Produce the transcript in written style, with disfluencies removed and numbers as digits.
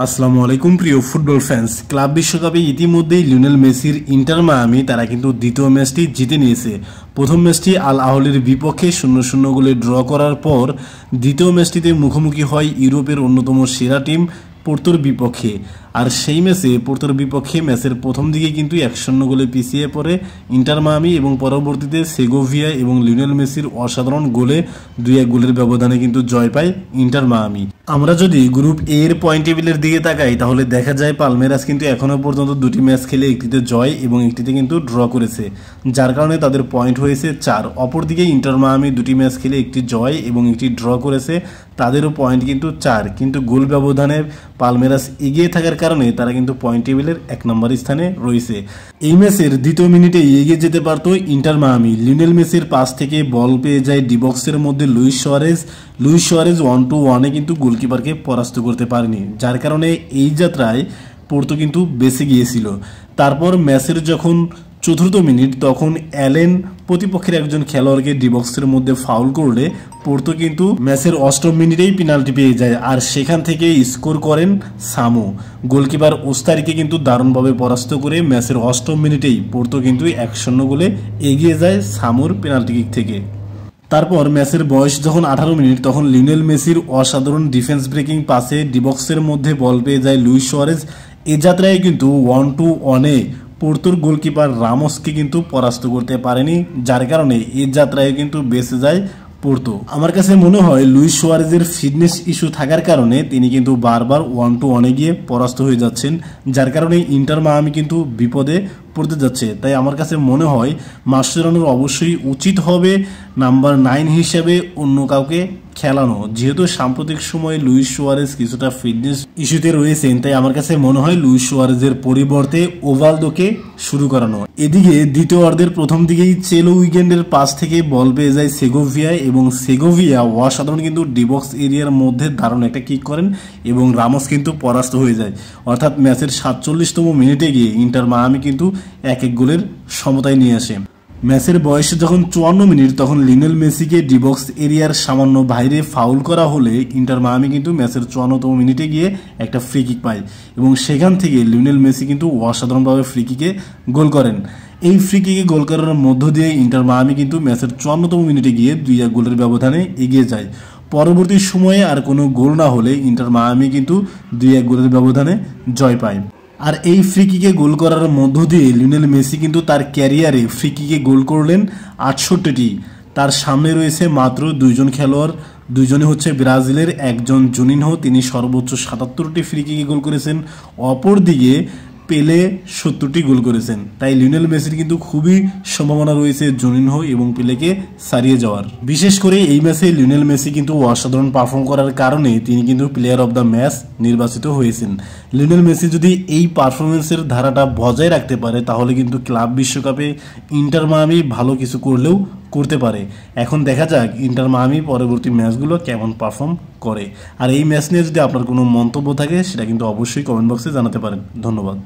আসসালামু আলাইকুম প্রিয় ফুটবল ফ্যান্স। ক্লাব বিশ্বকাপে ইতিমধ্যেই লিওনেল মেসির ইন্টার মায়ামি তারা কিন্তু দ্বিতীয় ম্যাচটি জিতে নিয়েছে। প্রথম ম্যাচটি আল আহলির বিপক্ষে 0-0 গোলে ড্র করার পর দ্বিতীয় ম্যাচটিতে মুখোমুখি হয় ইউরোপের অন্যতম সেরা টিম পোর্তোর বিপক্ষে। আর সেই ম্যাচে পোর্তোর বিপক্ষে ম্যাচের প্রথম দিকে কিন্তু 1-0 গোলে পিছিয়ে পড়ে ইন্টার মায়ামি এবং পরবর্তীতে সেগোভিয়া এবং লিওনেল মেসির অসাধারণ গোলে 2-1 গোলের ব্যবধানে কিন্তু জয় পায় ইন্টার মায়ামি। আমরা যদি গ্রুপ এ এর পয়েন্ট টেবিলের দিকে তাকাই তাহলে দেখা যায় পালমেরাস কিন্তু এখনও পর্যন্ত দুটি ম্যাচ খেলে একটিতে জয় এবং একটিতে কিন্তু ড্র করেছে, যার কারণে তাদের পয়েন্ট হয়েছে 4। অপরদিকে ইন্টার মায়ামি দুটি ম্যাচ খেলে একটি জয় এবং একটি ড্র করেছে, তাদেরও পয়েন্ট কিন্তু 4, কিন্তু গোল ব্যবধানে পালমেরাস এগিয়ে থাকার কারণে তারা কিন্তু পয়েন্ট টেবিলের 1 নম্বর স্থানে রয়েছে। এই ম্যাচের দ্বিতীয় মিনিটে এগিয়ে যেতে পারত ইন্টার মায়ামি। লিওনেল মেসির পাস থেকে বল পেয়ে যায় ডিবক্সের মধ্যে লুইস সুয়ারেজ 1-1-এ কিন্তু গোলকিপারকে পরাস্ত করতে পারেনি, যার কারণে এই যাত্রায় পোর্তো কিন্তু বেঁচে গিয়েছিল। তারপর ম্যাচের যখন চতুর্থ মিনিট তখন অ্যালেন প্রতিপক্ষের একজন খেলোয়াড়কে ডিবক্সের মধ্যে ফাউল করলে পোর্তো কিন্তু ম্যাচের 8ম মিনিটেই পেনাল্টি পেয়ে যায়, আর সেখান থেকে স্কোর করেন সামু। গোলকিপার ওস্তারিকে কিন্তু দারুণভাবে পরাস্ত করে ম্যাচের 8ম মিনিটেই পোর্তো কিন্তু 1-0 গোলে এগিয়ে যায় সামুর পেনাল্টি কিক থেকে। তারপর ম্যাচের বয়স যখন 18 মিনিট তখন লিওনেল মেসির অসাধারণ ডিফেন্স ব্রেকিং পাসে ডিবক্সের মধ্যে বল পেয়ে যায় লুইস সুয়ারেজ। এ যাত্রায় কিন্তু 1-1-এ পোর্তোর গোলকিপার রামোসকে কিন্তু পরাস্ত করতে পারেনি, যার কারণে এই যাত্রায় কিন্তু বেঁচে যায় পোর্তো। আমার কাছে মনে হয় লুইস সুয়ারেজের ফিটনেস ইস্যু থাকার কারণে তিনি কিন্তু বারবার 1-1-এ গিয়ে পরাস্ত হয়ে যাচ্ছেন, যার কারণে ইন্টার মায়ামি কিন্তু বিপদে পড়তে যাচ্ছে। তাই আমার কাছে মনে হয় মাসচেরানোর অবশ্যই উচিত হবে নাম্বার 9 হিসেবে অন্য কাউকে খেলানো, যেহেতু সাম্প্রতিক সময়ে লুইস সুয়ারেজ কিছুটা ফিটনেস ইস্যুতে রয়েছেন। তাই আমার কাছে মনে হয় লুইস সুয়ারেজের পরিবর্তে ওভালদোকে শুরু করানো। এদিকে দ্বিতীয় অর্ধের প্রথম দিকেই চেলো উইকেন্ডের পাস থেকে বল পেয়ে যায় সেগোভিয়ায় এবং সেগোভিয়া অসাধারণ কিন্তু ডিবক্স এরিয়ার মধ্যে দারুণ একটা কিক করেন এবং রামোস কিন্তু পরাস্ত হয়ে যায়। অর্থাৎ ম্যাচের 47তম মিনিটে গিয়ে ইন্টার মায়ামি কিন্তু 1-1 গোলের সমতায় নিয়ে আসে। ম্যাচের বয়সে যখন 54 মিনিট তখন লিওনেল মেসিকে ডিবক্স এরিয়ার সামান্য বাইরে ফাউল করা হলে ইন্টার মায়ামি কিন্তু ম্যাচের 54তম মিনিটে গিয়ে একটা ফ্রি কিক পায় এবং সেখান থেকে লিওনেল মেসি কিন্তু অসাধারণভাবে ফ্রি কিকে গোল করেন। এই ফ্রি কিকে গোল করার মধ্য দিয়ে ইন্টার মায়ামি কিন্তু ম্যাচের 54তম মিনিটে গিয়ে 2-1 গোলের ব্যবধানে এগিয়ে যায়। পরবর্তী সময়ে আর কোনো গোল না হলে ইন্টার মায়ামি কিন্তু 2-1 গোলের ব্যবধানে জয় পায়। আর এই ফ্রি কিকে গোল করার মধ্য দিয়ে লিওনেল মেসি কিন্তু তার ক্যারিয়ারে ফ্রি কিকে গোল করলেন 68টি। তার সামনে রয়েছে মাত্র 2জন খেলোয়াড়, দুইজনে হচ্ছে ব্রাজিলের, একজন জুনিনহো, তিনি সর্বোচ্চ 77টি ফ্রি কিকে গোল করেছেন। অপরদিকে পেলে 70টি গোল করেছেন। তাই লিওনেল মেসির কিন্তু খুবই সম্ভাবনা রয়েছে জুনিনহো এবং পেলেকে ছাড়িয়ে যাওয়ার। বিশেষ করে এই ম্যাচে লিওনেল মেসি কিন্তু অসাধারণ পারফর্ম করার কারণে তিনি কিন্তু প্লেয়ার অব দ্য ম্যাচ নির্বাচিত হয়েছেন। লিওনেল মেসি যদি এই পারফরমেন্সের ধারাটা বজায় রাখতে পারে তাহলে কিন্তু ক্লাব বিশ্বকাপে ইন্টার মায়ামি ভালো কিছু করলেও করতে পারে। এখন দেখা যাক ইন্টার মায়ামি পরবর্তী ম্যাচগুলো কেমন পারফর্ম করে। আর এই ম্যাচ নিয়ে যদি আপনার কোনো মন্তব্য থাকে সেটা কিন্তু অবশ্যই কমেন্ট বক্সে জানাতে পারেন। ধন্যবাদ।